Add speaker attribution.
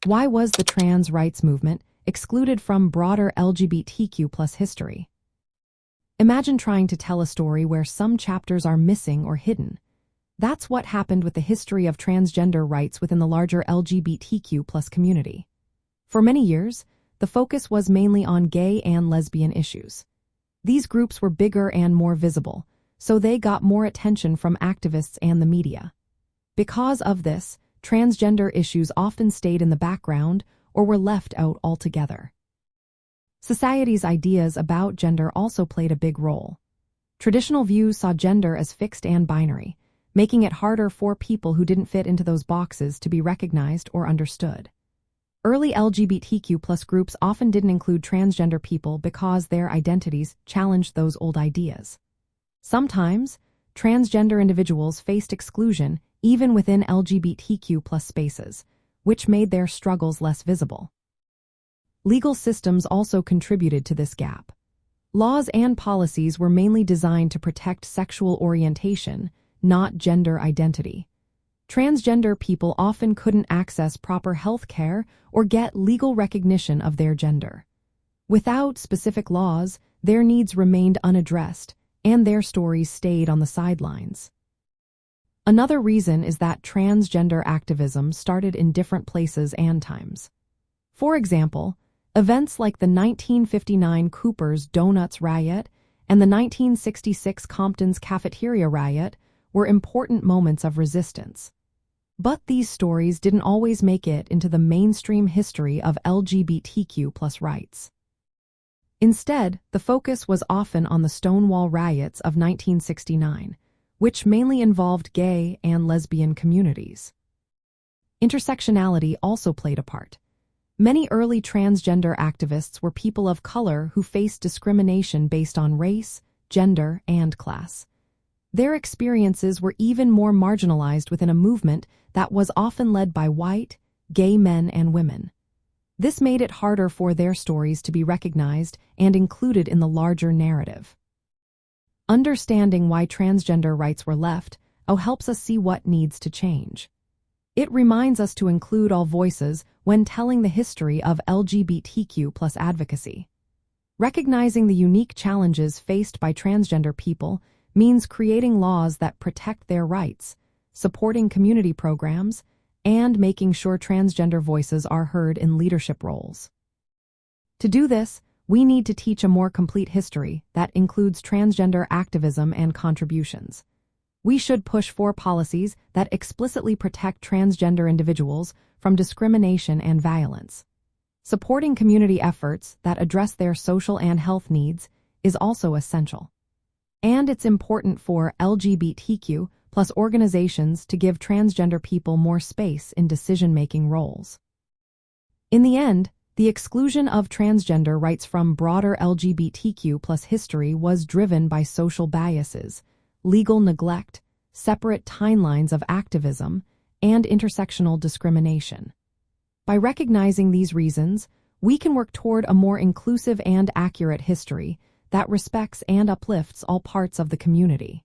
Speaker 1: Why was the trans rights movement excluded from broader LGBTQ plus history? Imagine trying to tell a story where some chapters are missing or hidden. That's what happened with the history of transgender rights within the larger LGBTQ plus community. For many years, the focus was mainly on gay and lesbian issues. These groups were bigger and more visible, so they got more attention from activists and the media. Because of this, transgender issues often stayed in the background or were left out altogether. Society's ideas about gender also played a big role. Traditional views saw gender as fixed and binary, making it harder for people who didn't fit into those boxes to be recognized or understood. Early LGBTQ+ groups often didn't include transgender people because their identities challenged those old ideas. Sometimes, transgender individuals faced exclusion even within LGBTQ+ spaces, which made their struggles less visible. Legal systems also contributed to this gap. Laws and policies were mainly designed to protect sexual orientation, not gender identity. Transgender people often couldn't access proper health care or get legal recognition of their gender. Without specific laws, their needs remained unaddressed, and their stories stayed on the sidelines. Another reason is that transgender activism started in different places and times. For example, events like the 1959 Cooper's Donuts riot and the 1966 Compton's Cafeteria riot were important moments of resistance. But these stories didn't always make it into the mainstream history of LGBTQ+ rights. Instead, the focus was often on the Stonewall riots of 1969, which mainly involved gay and lesbian communities. Intersectionality also played a part. Many early transgender activists were people of color who faced discrimination based on race, gender, and class. Their experiences were even more marginalized within a movement that was often led by white, gay men and women. This made it harder for their stories to be recognized and included in the larger narrative. Understanding why transgender rights were left helps us see what needs to change. It reminds us to include all voices when telling the history of LGBTQ+ advocacy. Recognizing the unique challenges faced by transgender people means creating laws that protect their rights, supporting community programs, and making sure transgender voices are heard in leadership roles. To do this, we need to teach a more complete history that includes transgender activism and contributions. We should push for policies that explicitly protect transgender individuals from discrimination and violence. Supporting community efforts that address their social and health needs is also essential. And it's important for LGBTQ+ organizations to give transgender people more space in decision-making roles. In the end, the exclusion of transgender rights from broader LGBTQ+ history was driven by social biases, legal neglect, separate timelines of activism, and intersectional discrimination. By recognizing these reasons, we can work toward a more inclusive and accurate history that respects and uplifts all parts of the community.